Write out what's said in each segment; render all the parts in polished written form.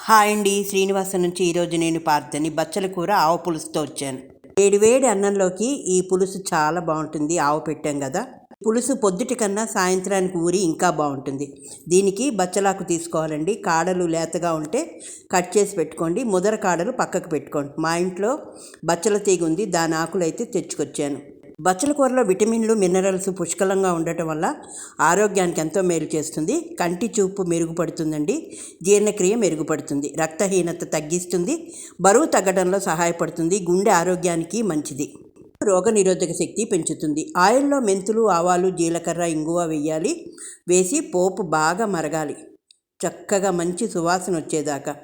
Hi అండి, శ్రీనివాసం నుంచి. ఈరోజు నేను పార్థని బచ్చల కూర ఆవు పులుసుతో వచ్చాను. వేడి వేడి అన్నంలోకి ఈ పులుసు చాలా బాగుంటుంది. ఆవు పెట్టాం కదా, పులుసు పొద్దుటి కన్నా సాయంత్రానికి ఊరి ఇంకా బాగుంటుంది. దీనికి బచ్చలాకు తీసుకోవాలండి. కాడలు లేతగా ఉంటే కట్ చేసి పెట్టుకోండి, ముదర కాడలు పక్కకు పెట్టుకోండి. మా ఇంట్లో బచ్చల తీగ ఉంది, దాని ఆకులు అయితే తెచ్చుకొచ్చాను. బచ్చల కూరలో విటమిన్లు, మినరల్స్ పుష్కలంగా ఉండటం వల్ల ఆరోగ్యానికి ఎంతో మేలు చేస్తుంది. కంటి చూపు మెరుగుపడుతుందండి, జీర్ణక్రియ మెరుగుపడుతుంది, రక్తహీనత తగ్గిస్తుంది, బరువు తగ్గడంలో సహాయపడుతుంది, గుండె ఆరోగ్యానికి మంచిది, రోగనిరోధక శక్తి పెంచుతుంది. ఆయిల్లో మెంతులు, ఆవాలు, జీలకర్ర, ఇంగువ వేయాలి. వేసి పోపు బాగా మరగాలి, చక్కగా మంచి సువాసన వచ్చేదాకా.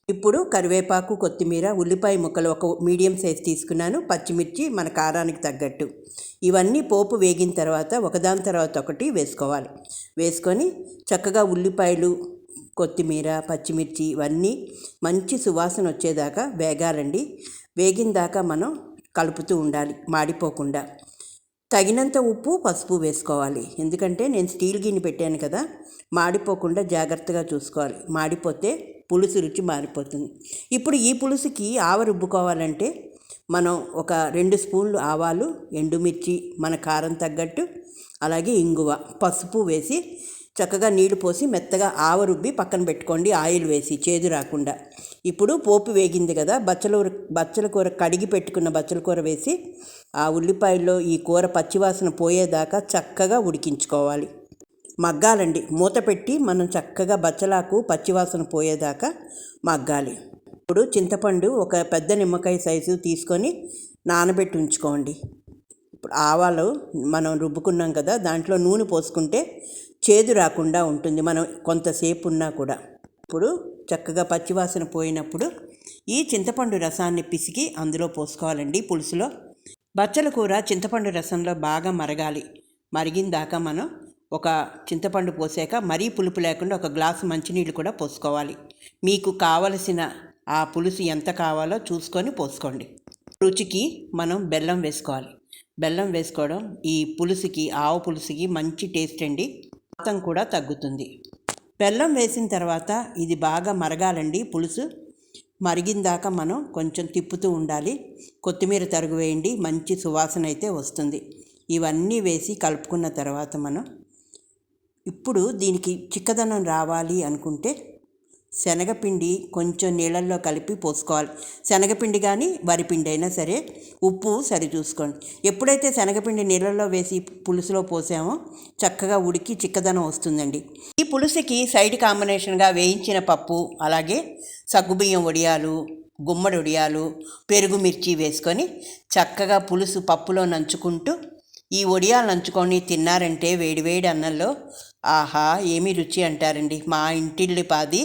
ఇప్పుడు కరివేపాకు, కొత్తిమీర, ఉల్లిపాయ ముక్కలు ఒక మీడియం సైజ్ తీసుకున్నాను, పచ్చిమిర్చి మన కారానికి తగ్గట్టు. ఇవన్నీ పోపు వేగిన తర్వాత ఒకదాని తర్వాత ఒకటి వేసుకోవాలి. వేసుకొని చక్కగా ఉల్లిపాయలు, కొత్తిమీర, పచ్చిమిర్చి ఇవన్నీ మంచి సువాసన వచ్చేదాకా వేగాలండి. వేగిన దాకా మనం కలుపుతూ ఉండాలి, మాడిపోకుండా. తగినంత ఉప్పు, పసుపు వేసుకోవాలి. ఎందుకంటే నేను స్టీల్ గిన్నె పెట్టాను కదా, మాడిపోకుండా జాగ్రత్తగా చూసుకోవాలి. మాడిపోతే పులుసు రుచి మారిపోతుంది. ఇప్పుడు ఈ పులుసుకి ఆవ రుబ్బుకోవాలంటే మనం ఒక 2 స్పూన్లు ఆవాలు, ఎండుమిర్చి మన కారం తగ్గట్టు, అలాగే ఇంగువ, పసుపు వేసి చక్కగా నీళ్లు పోసి మెత్తగా ఆవ రుబ్బి పక్కన పెట్టుకోండి, ఆయిల్ వేసి చేదు రాకుండా. ఇప్పుడు పోపు వేగింది కదా, బచ్చల కూర కడిగి పెట్టుకున్న బచ్చల కూర వేసి ఆ ఉల్లిపాయల్లో ఈ కూర పచ్చివాసన పోయేదాకా చక్కగా ఉడికించుకోవాలి. మగ్గాలండి, మూత పెట్టి మనం చక్కగా బచ్చలాకు పచ్చివాసన పోయేదాకా మగ్గాలి. ఇప్పుడు చింతపండు ఒక పెద్ద నిమ్మకాయ సైజు తీసుకొని నానబెట్టి ఉంచుకోండి. ఇప్పుడు ఆవాలు మనం రుబ్బుకున్నాం కదా, దాంట్లో నూనె పోసుకుంటే చేదు రాకుండా ఉంటుంది, మనం కొంతసేపు ఉన్నా కూడా. ఇప్పుడు చక్కగా పచ్చివాసన పోయినప్పుడు ఈ చింతపండు రసాన్ని పిసికి అందులో పోసుకోవాలండి. పులుసులో బచ్చల కూర చింతపండు రసంలో బాగా మరగాలి. మరిగిన దాకా మనం ఒక చింతపండు పోసాక మరీ పులుపు లేకుండా ఒక గ్లాసు మంచినీళ్ళు కూడా పోసుకోవాలి. మీకు కావలసిన ఆ పులుసు ఎంత కావాలో చూసుకొని పోసుకోండి. రుచికి మనం బెల్లం వేసుకోవాలి. బెల్లం వేసుకోవడం ఈ పులుసుకి, ఆవు పులుసుకి మంచి టేస్ట్ అండి, మొత్తం కూడా తగ్గుతుంది. బెల్లం వేసిన తర్వాత ఇది బాగా మరగాలండి. పులుసు మరిగిన దాకా మనం కొంచెం తిప్పుతూ ఉండాలి. కొత్తిమీర తరుగు వేయండి, మంచి సువాసన అయితే వస్తుంది. ఇవన్నీ వేసి కలుపుకున్న తర్వాత మనం ఇప్పుడు దీనికి చిక్కదనం రావాలి అనుకుంటే శనగపిండి కొంచెం నీళ్ళల్లో కలిపి పోసుకోవాలి. శనగపిండి కానీ వరిపిండి అయినా సరే, ఉప్పు సరి చూసుకోండి. ఎప్పుడైతే శనగపిండి నీళ్ళల్లో వేసి పులుసులో పోసామో చక్కగా ఉడికి చిక్కదనం వస్తుందండి. ఈ పులుసుకి సైడ్ కాంబినేషన్గా వేయించిన పప్పు, అలాగే సగ్గుబియ్యం వడియాలు, గుమ్మడి వడియాలు, పెరుగు, మిర్చి వేసుకొని చక్కగా పులుసు పప్పులో నంచుకుంటూ ఈ వడియాలు నంచుకొని తిన్నారంటే వేడివేడి అన్నంలో ఆహా ఏమి రుచి అంటారండి. మా ఇంటిల్లిపాది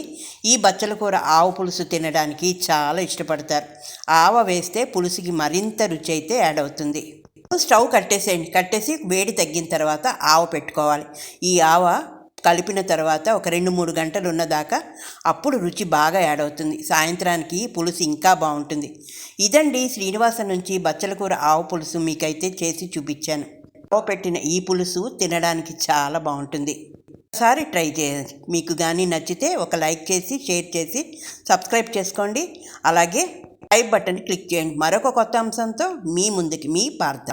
ఈ బచ్చల కూర ఆవు పులుసు తినడానికి చాలా ఇష్టపడతారు. ఆవ వేస్తే పులుసుకి మరింత రుచి అయితే యాడ్ అవుతుంది. స్టవ్ కట్టేసేయండి. కట్టేసి వేడి తగ్గిన తర్వాత ఆవ పెట్టుకోవాలి. ఈ ఆవ కలిపిన తర్వాత ఒక 2-3 గంటలు ఉన్నదాకా అప్పుడు రుచి బాగా యాడ్ అవుతుంది. సాయంత్రానికి పులుసు ఇంకా బాగుంటుంది. ఇదండి శ్రీనివాసం నుంచి బచ్చల కూర ఆవు పులుసు మీకైతే చేసి చూపించాను. పెట్టిన ఈ పులుసు తినడానికి చాలా బాగుంటుంది. ఒకసారి ట్రై చేయండి. మీకు కానీ నచ్చితే ఒక లైక్ చేసి, షేర్ చేసి, సబ్స్క్రైబ్ చేసుకోండి. అలాగే లైక్ బటన్ క్లిక్ చేయండి. మరొక కొత్త అంశంతో మీ ముందుకి మీ పార్థ.